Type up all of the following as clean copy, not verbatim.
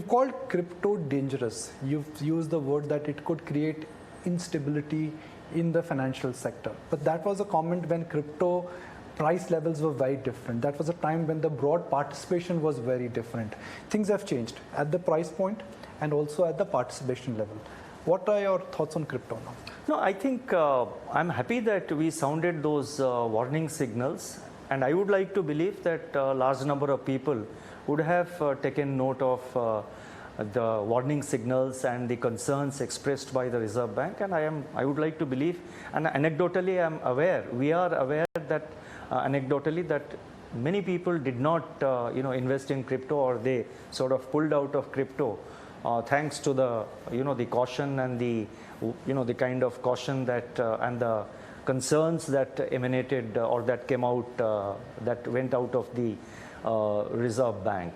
called crypto dangerous. You've used the word that it could create instability in the financial sector. But that was a comment when crypto price levels were very different. That was a time when the broad participation was very different. Things have changed at the price point and also at the participation level. What are your thoughts on crypto now? No, I think I'm happy that we sounded those warning signals, and I would like to believe that a large number of people would have taken note of the warning signals and the concerns expressed by the Reserve Bank, and I would like to believe, and anecdotally we are aware that anecdotally that many people did not invest in crypto, or they sort of pulled out of crypto thanks to the the caution and the the kind of caution that and the concerns that emanated or that came out that went out of the Reserve Bank.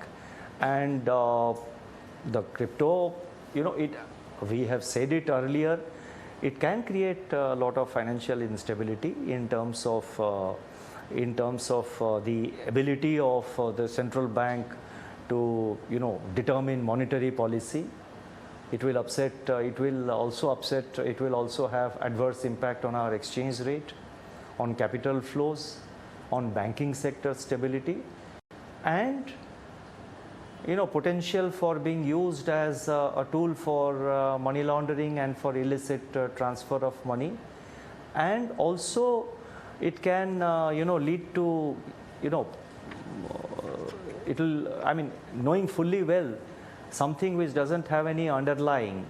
And the crypto, we have said it earlier, it can create a lot of financial instability in terms of the ability of the central bank to determine monetary policy. It will upset, it will also have adverse impact on our exchange rate, on capital flows, on banking sector stability, and potential for being used as a tool for money laundering and for illicit transfer of money. And also it can lead to it will, knowing fully well something which doesn't have any underlying.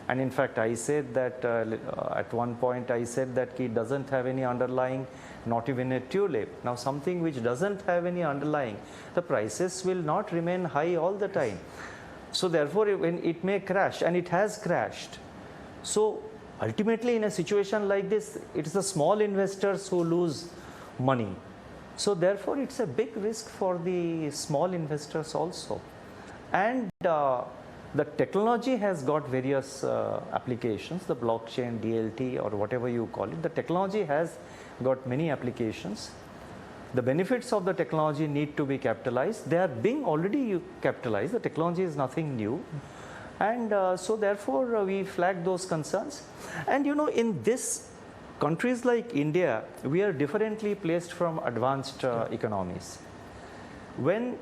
And in fact, I said that at one point I said that it doesn't have any underlying, not even a tulip. Now something which doesn't have any underlying, the prices will not remain high all the time. So therefore, when it may crash, and it has crashed. So ultimately in a situation like this, it's the small investors who lose money. So therefore, it's a big risk for the small investors also. And the technology has got various applications, the blockchain, DLT, or whatever you call it. The technology has got many applications. The benefits of the technology need to be capitalized. They are being already capitalized. The technology is nothing new. And so therefore, we flag those concerns. And in this countries like India, we are differently placed from advanced economies. When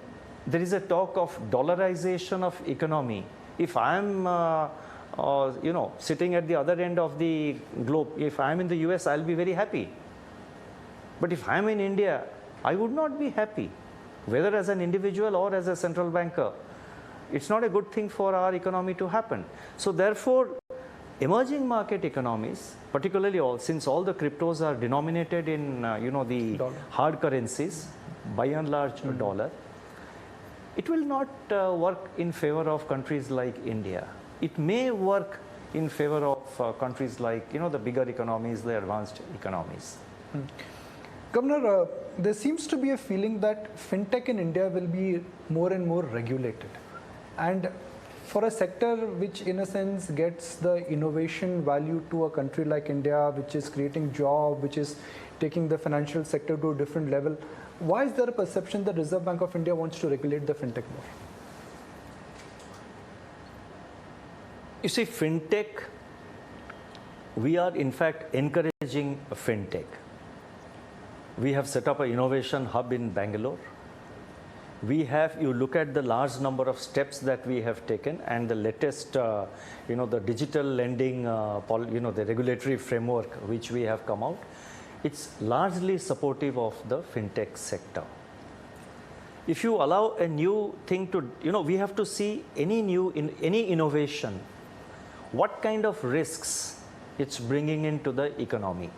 there is a talk of dollarization of economy, if I am sitting at the other end of the globe, if I am in the US, I'll be very happy. But if I am in India, I would not be happy, whether as an individual or as a central banker. It's not a good thing for our economy to happen. So therefore, emerging market economies, particularly since all the cryptos are denominated in the dollar, hard currencies, by and large dollar, it will not work in favor of countries like India. It may work in favor of countries like the bigger economies, the advanced economies. Governor, there seems to be a feeling that fintech in India will be more and more regulated. And for a sector which in a sense gets the innovation value to a country like India, which is creating jobs, which is taking the financial sector to a different level, why is there a perception that Reserve Bank of India wants to regulate the fintech more? You see, fintech, we are in fact encouraging fintech. We have set up an innovation hub in Bangalore. We have, you look at the large number of steps that we have taken, and the latest, the digital lending, the regulatory framework which we have come out, it's largely supportive of the fintech sector. If you allow a new thing to, we have to see any innovation, what kind of risks it's bringing into the economy.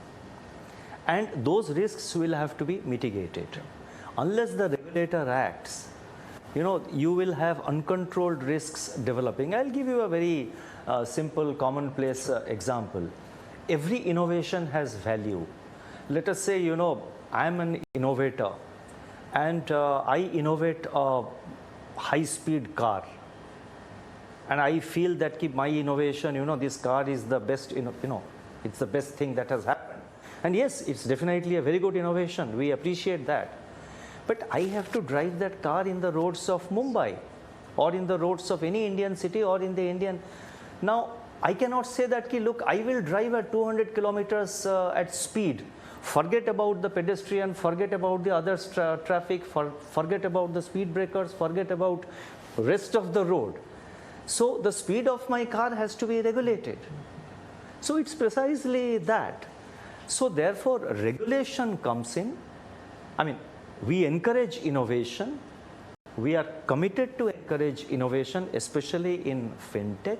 And those risks will have to be mitigated. Unless the regulator acts, you will have uncontrolled risks developing. I'll give you a very simple, commonplace example. Every innovation has value. Let us say, I'm an innovator and I innovate a high-speed car. And I feel that my innovation, this car is the best, it's the best thing that has happened. And yes, it's definitely a very good innovation. We appreciate that. But I have to drive that car in the roads of Mumbai. or in the roads of any Indian city or in the Indian. Now, I cannot say that, ki, look, I will drive at 200 kilometers at speed. Forget about the pedestrian, forget about the other traffic, forget about the speed breakers, forget about rest of the road. So the speed of my car has to be regulated. So it's precisely that. So therefore, regulation comes in. I mean, we encourage innovation. We are committed to encourage innovation, especially in fintech.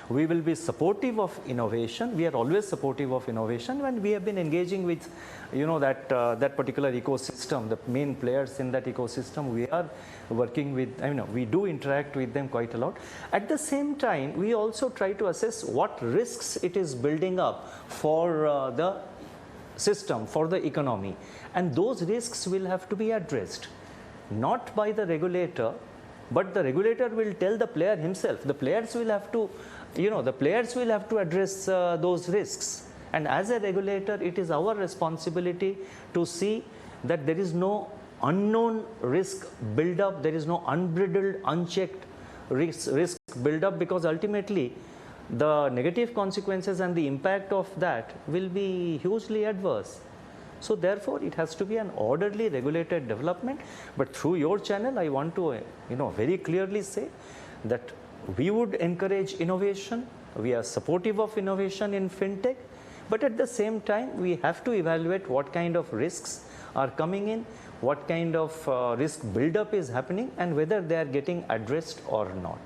We will be supportive of innovation. We are always supportive of innovation when we have been engaging with, that particular ecosystem, the main players in that ecosystem. We are working with, we do interact with them quite a lot. At the same time, we also try to assess what risks it is building up for the system, for the economy. And those risks will have to be addressed, not by the regulator, but the regulator will tell the player himself. The players will have to address those risks. And as a regulator, it is our responsibility to see that there is no unknown risk build-up, there is no unbridled, unchecked risk build-up, because ultimately the negative consequences and the impact of that will be hugely adverse. So therefore, it has to be an orderly, regulated development. But through your channel, I want to very clearly say that we would encourage innovation. We are supportive of innovation in fintech, but at the same time, we have to evaluate what kind of risks are coming in, what kind of risk buildup is happening, and whether they are getting addressed or not.